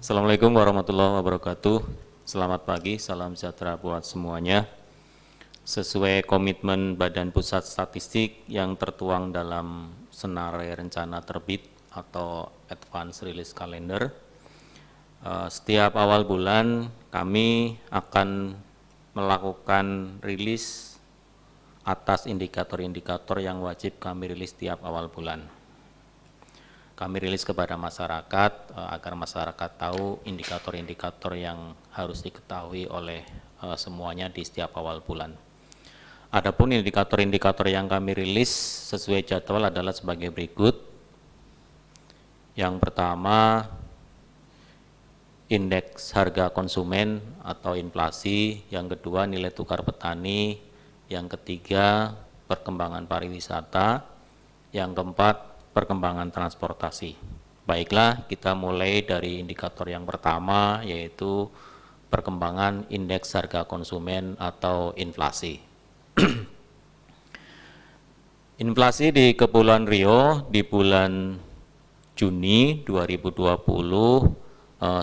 Assalamualaikum warahmatullahi wabarakatuh. Selamat pagi, salam sejahtera buat semuanya. Sesuai komitmen Badan Pusat Statistik yang tertuang dalam Senarai Rencana Terbit atau Advance Release Calendar, setiap awal bulan kami akan melakukan rilis atas indikator-indikator yang wajib kami rilis setiap awal bulan. Kami rilis kepada masyarakat agar masyarakat tahu indikator-indikator yang harus diketahui oleh semuanya di setiap awal bulan. Adapun indikator-indikator yang kami rilis sesuai jadwal adalah sebagai berikut. Yang pertama, indeks harga konsumen atau inflasi. Yang kedua, nilai tukar petani. Yang ketiga, perkembangan pariwisata. Yang keempat, perkembangan transportasi. Baiklah, kita mulai dari indikator yang pertama, yaitu perkembangan indeks harga konsumen atau inflasi. Inflasi di Kepulauan Riau di bulan Juni 2020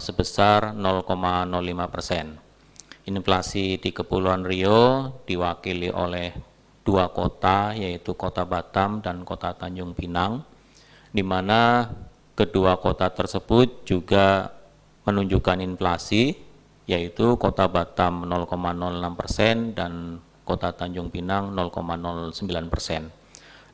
sebesar 0,05%. Inflasi di Kepulauan Riau diwakili oleh dua kota, yaitu Kota Batam dan Kota Tanjung Pinang, di mana kedua kota tersebut juga menunjukkan inflasi, yaitu Kota Batam 0,06% dan Kota Tanjung Pinang 0,09%.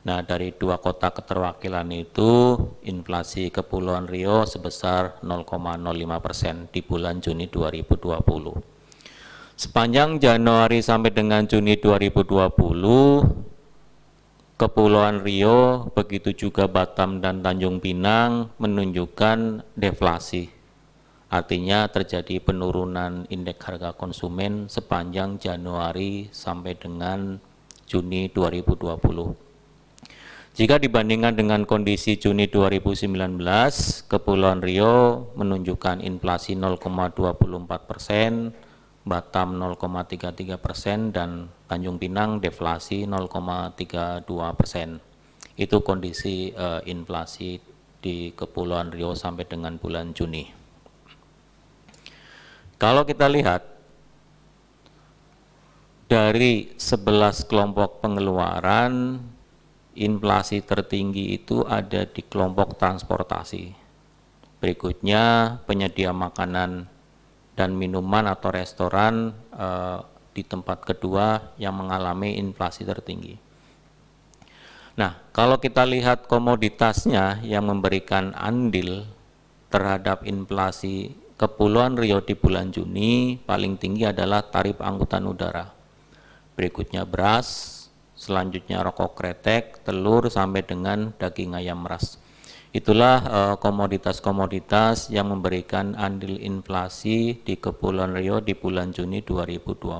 Nah, dari dua kota keterwakilan itu, inflasi Kepulauan Riau sebesar 0,05% di bulan Juni 2020. Sepanjang Januari sampai dengan Juni 2020, Kepulauan Riau, begitu juga Batam dan Tanjung Pinang menunjukkan deflasi. Artinya terjadi penurunan indeks harga konsumen sepanjang Januari sampai dengan Juni 2020. Jika dibandingkan dengan kondisi Juni 2019, Kepulauan Riau menunjukkan inflasi 0,24%, Batam 0,33% dan Tanjung Pinang deflasi 0,32%. Itu kondisi inflasi di Kepulauan Riau sampai dengan bulan Juni. Kalau kita lihat dari 11 kelompok pengeluaran, inflasi tertinggi itu ada di kelompok transportasi. Berikutnya penyedia makanan dan minuman atau restoran di tempat kedua yang mengalami inflasi tertinggi. Nah, kalau kita lihat komoditasnya yang memberikan andil terhadap inflasi Kepulauan Riau di bulan Juni, paling tinggi adalah tarif angkutan udara. Berikutnya beras, selanjutnya rokok kretek, telur, sampai dengan daging ayam ras. Itulah komoditas-komoditas yang memberikan andil inflasi di Kepulauan Riau di bulan Juni 2020.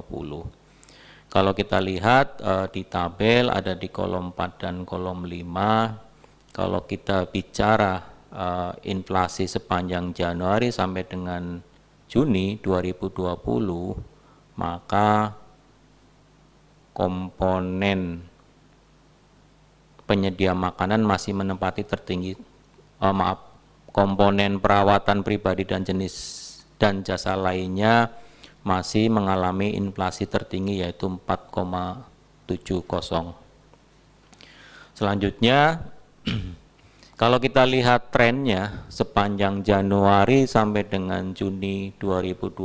Kalau kita lihat di tabel ada di kolom 4 dan kolom 5, kalau kita bicara inflasi sepanjang Januari sampai dengan Juni 2020, maka komponen penyedia makanan masih menempati tertinggi. Komponen perawatan pribadi dan jenis dan jasa lainnya masih mengalami inflasi tertinggi, yaitu 4,70. Selanjutnya, kalau kita lihat trennya sepanjang Januari sampai dengan Juni 2020,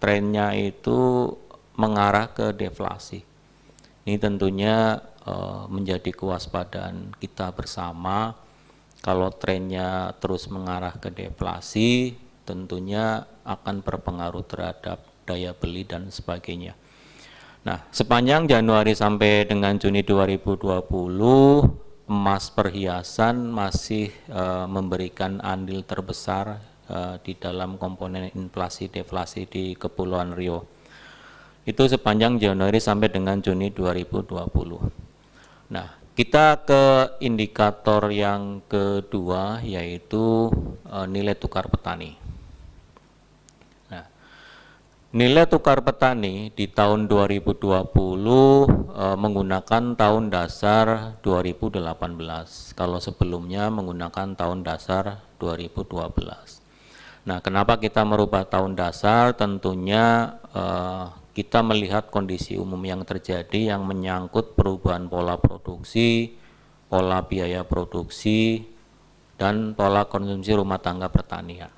trennya itu mengarah ke deflasi. Ini tentunya menjadi kewaspadaan kita bersama. Kalau trennya terus mengarah ke deflasi, tentunya akan berpengaruh terhadap daya beli dan sebagainya. Nah, sepanjang Januari sampai dengan Juni 2020, emas perhiasan masih memberikan andil terbesar di dalam komponen inflasi deflasi di Kepulauan Riau. Itu sepanjang Januari sampai dengan Juni 2020. Nah, kita ke indikator yang kedua, yaitu nilai tukar petani. Nah, nilai tukar petani di tahun 2020 menggunakan tahun dasar 2018. Kalau sebelumnya menggunakan tahun dasar 2012. Nah, kenapa kita merubah tahun dasar? Tentunya kita melihat kondisi umum yang terjadi yang menyangkut perubahan pola produksi, pola biaya produksi, dan pola konsumsi rumah tangga pertanian.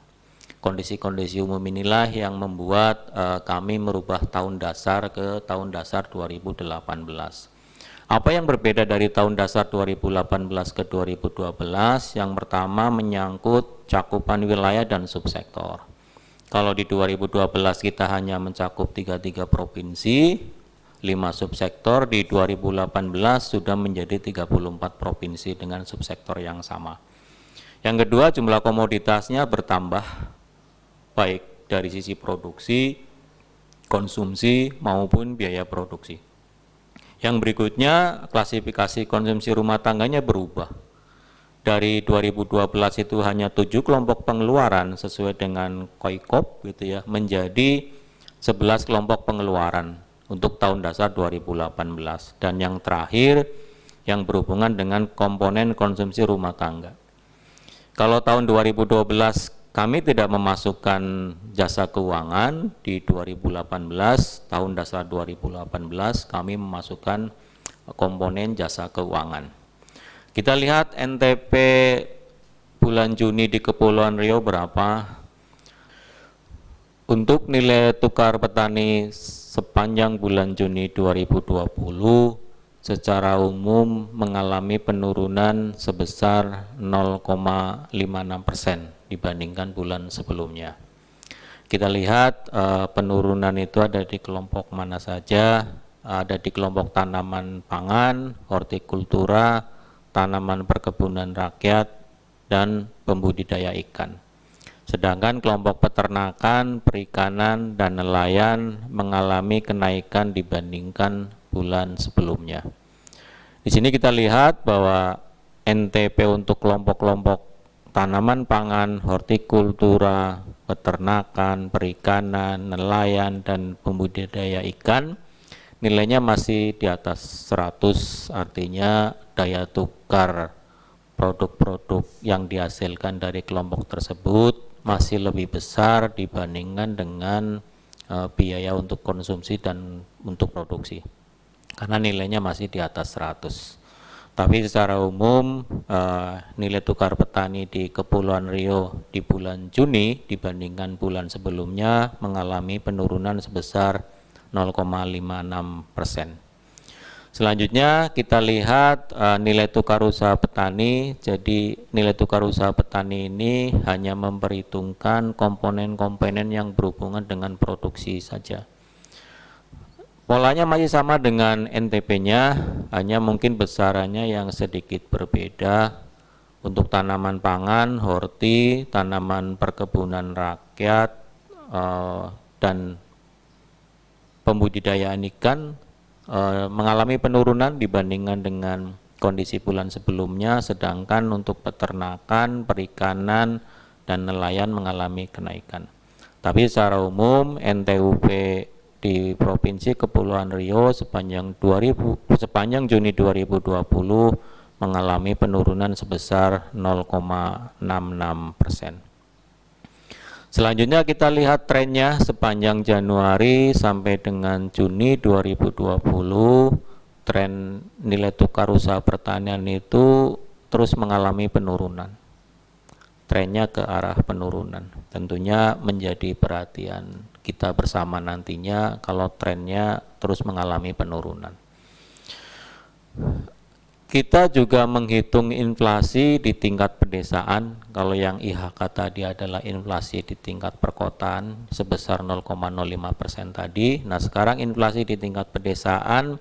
Kondisi-kondisi umum inilah yang membuat kami merubah tahun dasar ke tahun dasar 2018. Apa yang berbeda dari tahun dasar 2018 ke 2012? Yang pertama menyangkut cakupan wilayah dan subsektor. Kalau di 2012 kita hanya mencakup 33 provinsi, 5 subsektor, di 2018 sudah menjadi 34 provinsi dengan subsektor yang sama. Yang kedua, jumlah komoditasnya bertambah, baik dari sisi produksi, konsumsi, maupun biaya produksi. Yang berikutnya, klasifikasi konsumsi rumah tangganya berubah. Dari 2012 itu hanya 7 kelompok pengeluaran sesuai dengan KOIKOP gitu ya, menjadi 11 kelompok pengeluaran untuk tahun dasar 2018. Dan yang terakhir, yang berhubungan dengan komponen konsumsi rumah tangga. Kalau tahun 2012 kami tidak memasukkan jasa keuangan, di 2018, tahun dasar 2018 kami memasukkan komponen jasa keuangan. Kita lihat NTP bulan Juni di Kepulauan Riau berapa. Untuk nilai tukar petani sepanjang bulan Juni 2020 secara umum mengalami penurunan sebesar 0,56% dibandingkan bulan sebelumnya. Kita lihat penurunan itu ada di kelompok mana saja, ada di kelompok tanaman pangan, hortikultura, tanaman perkebunan rakyat, dan pembudidaya ikan. Sedangkan kelompok peternakan, perikanan, dan nelayan mengalami kenaikan dibandingkan bulan sebelumnya. Di sini kita lihat bahwa NTP untuk kelompok-kelompok tanaman pangan, hortikultura, peternakan, perikanan, nelayan, dan pembudidaya ikan nilainya masih di atas 100, artinya daya tukar produk-produk yang dihasilkan dari kelompok tersebut masih lebih besar dibandingkan dengan biaya untuk konsumsi dan untuk produksi, karena nilainya masih di atas 100. Tapi secara umum nilai tukar petani di Kepulauan Riau di bulan Juni dibandingkan bulan sebelumnya mengalami penurunan sebesar 0,56%. Selanjutnya kita lihat nilai tukar usaha petani. Jadi nilai tukar usaha petani ini hanya memperhitungkan komponen-komponen yang berhubungan dengan produksi saja. Polanya masih sama dengan NTP-nya, hanya mungkin besarannya yang sedikit berbeda. Untuk tanaman pangan, horti, tanaman perkebunan rakyat, dan pembudidayaan ikan mengalami penurunan dibandingkan dengan kondisi bulan sebelumnya, sedangkan untuk peternakan, perikanan, dan nelayan mengalami kenaikan. Tapi secara umum NTUP di Provinsi Kepulauan Riau sepanjang Juni 2020 mengalami penurunan sebesar 0,66%. Selanjutnya kita lihat trennya sepanjang Januari sampai dengan Juni 2020, tren nilai tukar usaha pertanian itu terus mengalami penurunan. Trennya ke arah penurunan. Tentunya menjadi perhatian kita bersama nantinya kalau trennya terus mengalami penurunan. Kita juga menghitung inflasi di tingkat pedesaan. Kalau yang IHK tadi adalah inflasi di tingkat perkotaan sebesar 0,05% tadi. Nah, sekarang inflasi di tingkat pedesaan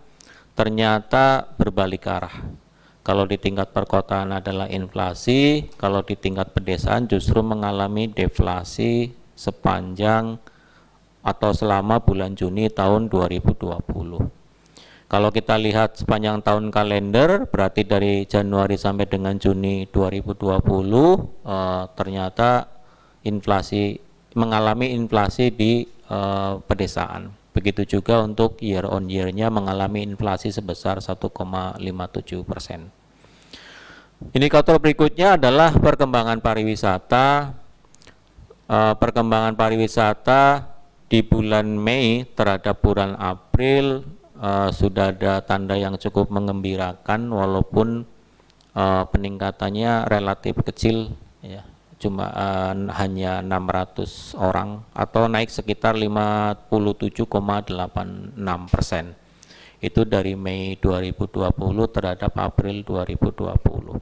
ternyata berbalik arah. Kalau di tingkat perkotaan adalah inflasi, kalau di tingkat pedesaan justru mengalami deflasi sepanjang atau selama bulan Juni tahun 2020. Kalau kita lihat sepanjang tahun kalender, berarti dari Januari sampai dengan Juni 2020, ternyata mengalami inflasi di pedesaan. Begitu juga untuk year on year-nya mengalami inflasi sebesar 1,57%. Indikator berikutnya adalah perkembangan pariwisata. perkembangan pariwisata di bulan Mei terhadap bulan April sudah ada tanda yang cukup mengembirakan, walaupun peningkatannya relatif kecil ya, cuma hanya 600 orang atau naik sekitar 57,86%. Itu dari Mei 2020 terhadap April 2020.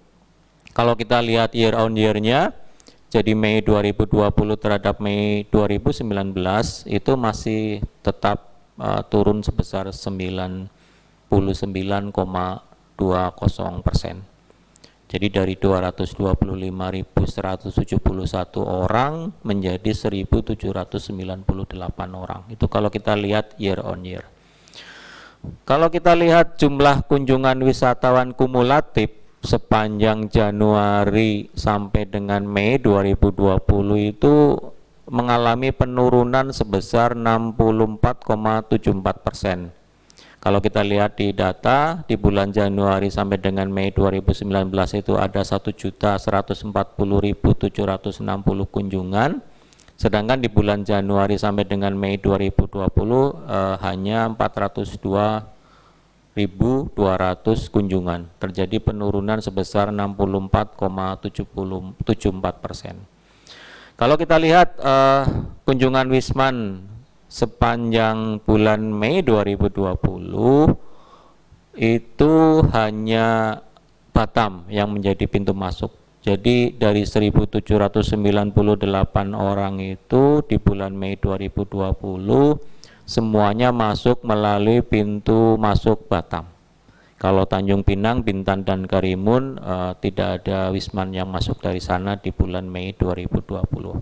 Kalau kita lihat year on year-nya, jadi Mei 2020 terhadap Mei 2019 itu masih tetap turun sebesar 99,20%. Jadi dari 225.171 orang menjadi 1.798 orang. Itu kalau kita lihat year on year. Kalau kita lihat jumlah kunjungan wisatawan kumulatif sepanjang Januari sampai dengan Mei 2020 itu mengalami penurunan sebesar 64,74%. Kalau kita lihat di data di bulan Januari sampai dengan Mei 2019 itu ada 1.140.760 kunjungan. Sedangkan di bulan Januari sampai dengan Mei 2020 hanya 402.200 kunjungan. Terjadi penurunan sebesar 64,74%. Kalau kita lihat kunjungan Wisman sepanjang bulan Mei 2020 itu hanya Batam yang menjadi pintu masuk. Jadi dari 1.798 orang itu di bulan Mei 2020 semuanya masuk melalui pintu masuk Batam. Kalau Tanjung Pinang, Bintan, dan Karimun tidak ada Wisman yang masuk dari sana di bulan Mei 2020.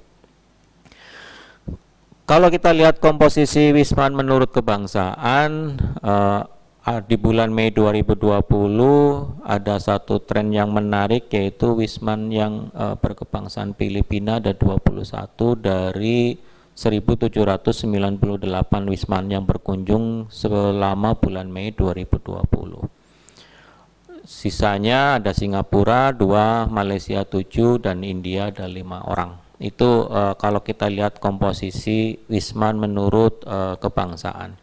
Kalau kita lihat komposisi Wisman menurut kebangsaan, di bulan Mei 2020 ada satu tren yang menarik, yaitu Wisman yang berkebangsaan Filipina ada 21 dari 1.798 Wisman yang berkunjung selama bulan Mei 2020. Sisanya ada Singapura 2, Malaysia 7, dan India ada 5 orang. Itu kalau kita lihat komposisi Wisman menurut kebangsaan.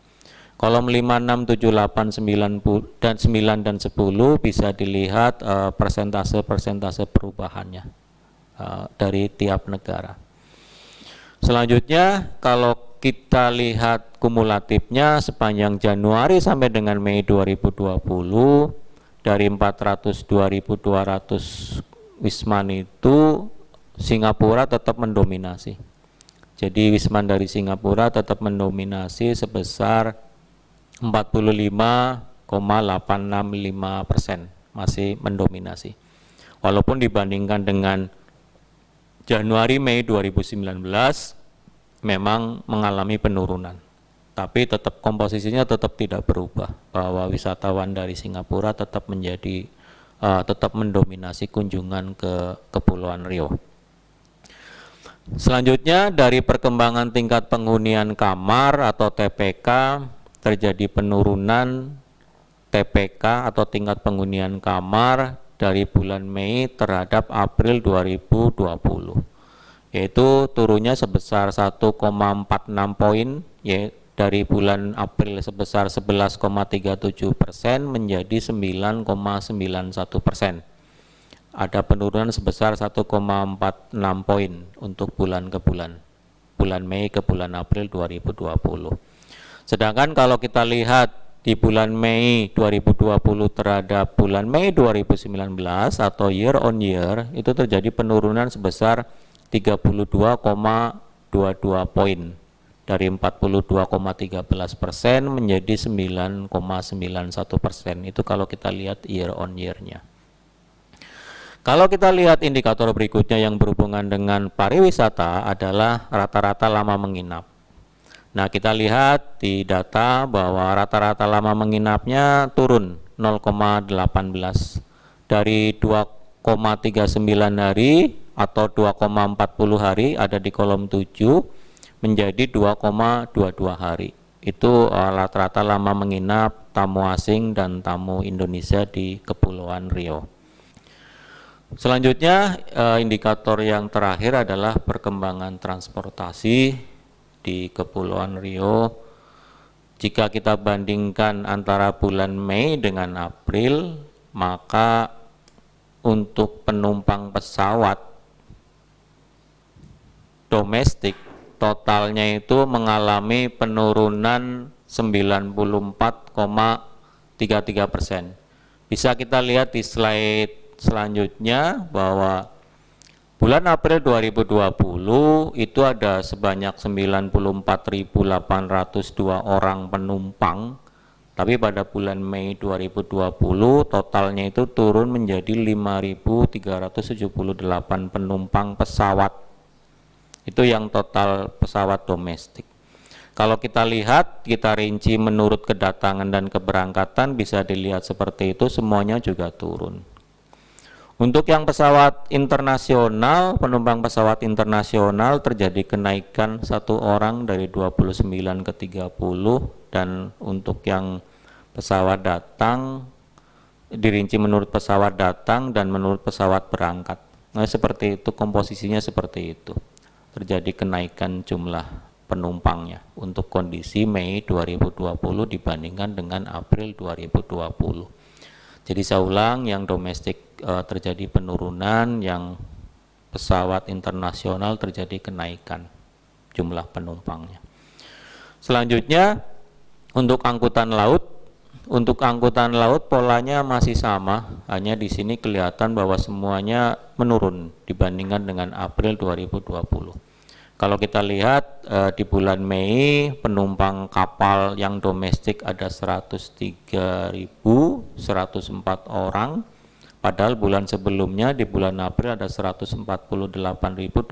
Kolom 5, 6, 7, 8, 9, dan 10 bisa dilihat persentase perubahannya dari tiap negara. Selanjutnya kalau kita lihat kumulatifnya sepanjang Januari sampai dengan Mei 2020, dari 402.200 Wisman itu Singapura tetap mendominasi. Jadi Wisman dari Singapura tetap mendominasi sebesar 45,865%, masih mendominasi. Walaupun dibandingkan dengan Januari Mei 2019 memang mengalami penurunan, tapi tetap komposisinya tetap tidak berubah, bahwa wisatawan dari Singapura tetap mendominasi kunjungan ke Kepulauan Riau. Selanjutnya dari perkembangan tingkat penghunian kamar atau TPK, terjadi penurunan TPK atau tingkat penghunian kamar dari bulan Mei terhadap April 2020, yaitu turunnya sebesar 1,46 poin, dari bulan April sebesar 11,37% menjadi 9,91%. Ada penurunan sebesar 1,46 poin untuk bulan ke bulan Mei ke bulan April 2020. Sedangkan kalau kita lihat di bulan Mei 2020 terhadap bulan Mei 2019 atau year on year, itu terjadi penurunan sebesar 32,22 poin, dari 42,13% menjadi 9,91%. Itu kalau kita lihat year on year-nya. Kalau kita lihat indikator berikutnya yang berhubungan dengan pariwisata adalah rata-rata lama menginap. Nah, kita lihat di data bahwa rata-rata lama menginapnya turun 0,18 dari 2,39 hari atau 2,40 hari ada di kolom 7 menjadi 2,22 hari. Itu rata-rata lama menginap tamu asing dan tamu Indonesia di Kepulauan Riau. Selanjutnya indikator yang terakhir adalah perkembangan transportasi di Kepulauan Riau. Jika kita bandingkan antara bulan Mei dengan April, maka untuk penumpang pesawat domestik totalnya itu mengalami penurunan 94,33%. Bisa kita lihat di slide selanjutnya bahwa bulan April 2020 itu ada sebanyak 94.802 orang penumpang, tapi pada bulan Mei 2020 totalnya itu turun menjadi 5.378 penumpang pesawat. Itu yang total pesawat domestik. Kalau kita lihat, kita rinci menurut kedatangan dan keberangkatan, bisa dilihat seperti itu, semuanya juga turun. Untuk yang pesawat internasional, penumpang pesawat internasional terjadi kenaikan 1 orang dari 29 ke 30, dan untuk yang pesawat datang dirinci menurut pesawat datang dan menurut pesawat berangkat. Nah, seperti itu, komposisinya seperti itu. Terjadi kenaikan jumlah penumpangnya untuk kondisi Mei 2020 dibandingkan dengan April 2020. Jadi saya ulang, yang domestik terjadi penurunan, yang pesawat internasional terjadi kenaikan jumlah penumpangnya. Selanjutnya untuk angkutan laut. Untuk angkutan laut polanya masih sama, hanya di sini kelihatan bahwa semuanya menurun dibandingkan dengan April 2020. Kalau kita lihat di bulan Mei penumpang kapal yang domestik ada 103.104 orang, padahal bulan sebelumnya di bulan April ada 148.271.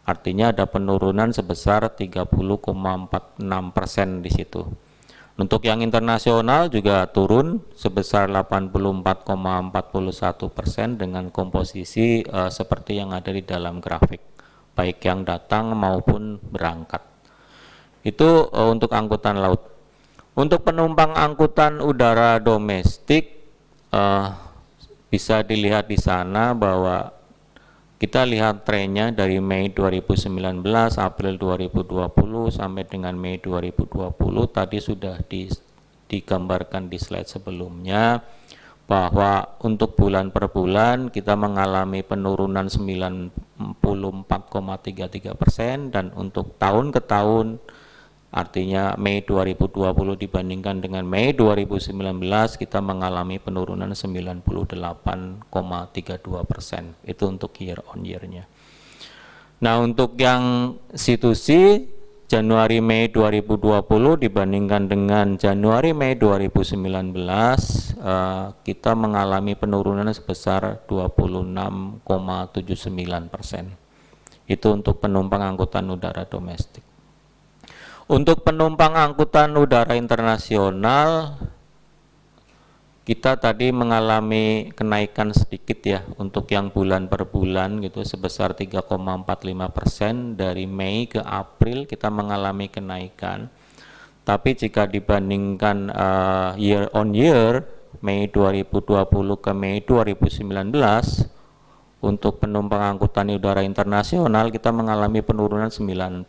Artinya ada penurunan sebesar 30,46% di situ. Untuk yang internasional juga turun sebesar 84,41% dengan komposisi seperti yang ada di dalam grafik, baik yang datang maupun berangkat. Itu untuk angkutan laut. Untuk penumpang angkutan udara domestik bisa dilihat di sana bahwa kita lihat trennya dari Mei 2019, April 2020 sampai dengan Mei 2020 tadi sudah digambarkan di slide sebelumnya, bahwa untuk bulan per bulan kita mengalami penurunan 94,33%, dan untuk tahun ke tahun, artinya Mei 2020 dibandingkan dengan Mei 2019 kita mengalami penurunan 98,32%. Itu untuk year on year-nya. Nah, untuk yang situsi Januari Mei 2020 dibandingkan dengan Januari Mei 2019 kita mengalami penurunan sebesar 26,79%. Itu untuk penumpang angkutan udara domestik. Untuk penumpang angkutan udara internasional, kita tadi mengalami kenaikan sedikit ya, untuk yang bulan per bulan gitu sebesar 3,45%. Dari Mei ke April kita mengalami kenaikan. Tapi jika dibandingkan year on year, Mei 2020 ke Mei 2019, untuk penumpang angkutan udara internasional kita mengalami penurunan 98,46.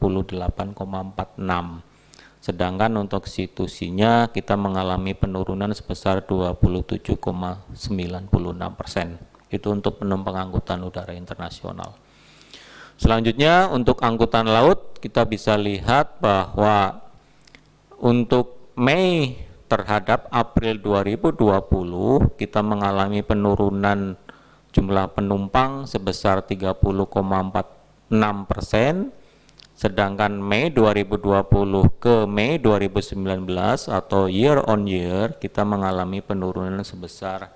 Sedangkan untuk situsinya kita mengalami penurunan sebesar 27,96%. Itu untuk penumpang angkutan udara internasional. Selanjutnya untuk angkutan laut kita bisa lihat bahwa untuk Mei terhadap April 2020 kita mengalami penurunan jumlah penumpang sebesar 30,46%, sedangkan Mei 2020 ke Mei 2019 atau year on year kita mengalami penurunan sebesar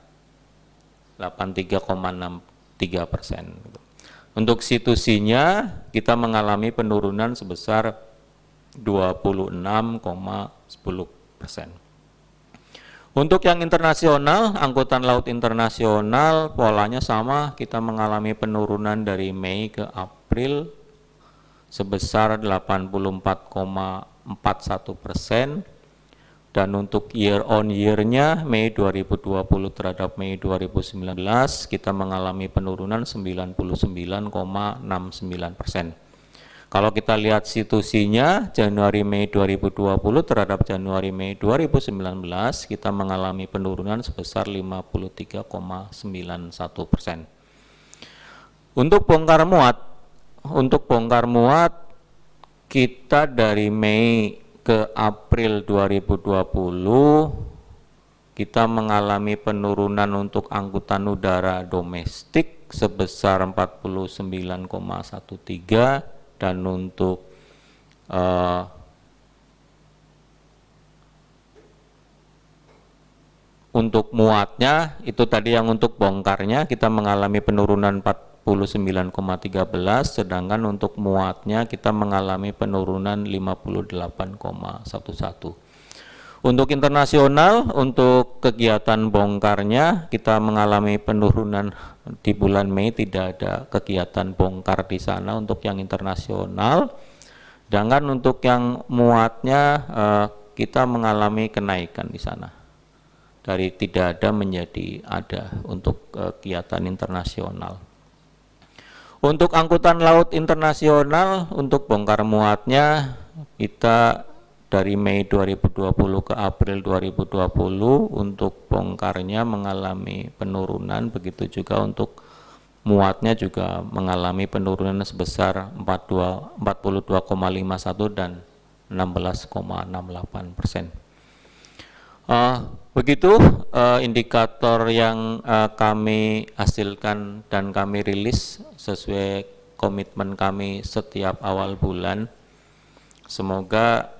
83,63%. Untuk situsinya kita mengalami penurunan sebesar 26,10%. Untuk yang internasional, angkutan laut internasional polanya sama, kita mengalami penurunan dari Mei ke April sebesar 84,41%, Dan untuk year on year-nya Mei 2020 terhadap Mei 2019 kita mengalami penurunan 99,69%. Kalau kita lihat situasinya Januari Mei 2020 terhadap Januari Mei 2019 kita mengalami penurunan sebesar 53,91%. Untuk bongkar muat kita dari Mei ke April 2020 kita mengalami penurunan untuk angkutan udara domestik sebesar 49,13 dan untuk muatnya itu tadi yang untuk bongkarnya kita mengalami penurunan 49,13, sedangkan untuk muatnya kita mengalami penurunan 58,11. Untuk internasional, untuk kegiatan bongkarnya kita mengalami penurunan di bulan Mei, tidak ada kegiatan bongkar di sana untuk yang internasional. Sedangkan untuk yang muatnya kita mengalami kenaikan di sana. Dari tidak ada menjadi ada untuk kegiatan internasional. Untuk angkutan laut internasional, untuk bongkar muatnya kita dari Mei 2020 ke April 2020 untuk bongkarnya mengalami penurunan, begitu juga untuk muatnya juga mengalami penurunan sebesar 42,51 dan 16,68%. Begitu indikator yang kami hasilkan dan kami rilis sesuai komitmen kami setiap awal bulan. Semoga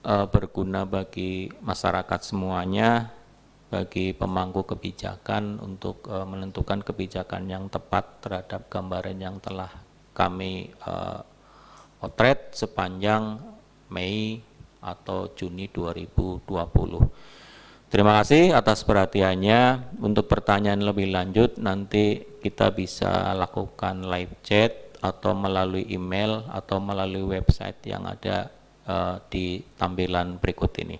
berguna bagi masyarakat semuanya, bagi pemangku kebijakan untuk menentukan kebijakan yang tepat terhadap gambaran yang telah kami potret sepanjang Mei atau Juni 2020. Terima kasih atas perhatiannya. Untuk pertanyaan lebih lanjut nanti kita bisa lakukan live chat atau melalui email atau melalui website yang ada di tampilan berikut ini.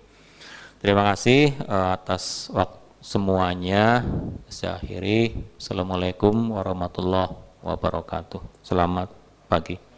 Terima kasih atas waktu semuanya. Saya akhiri. Assalamualaikum warahmatullahi wabarakatuh. Selamat pagi.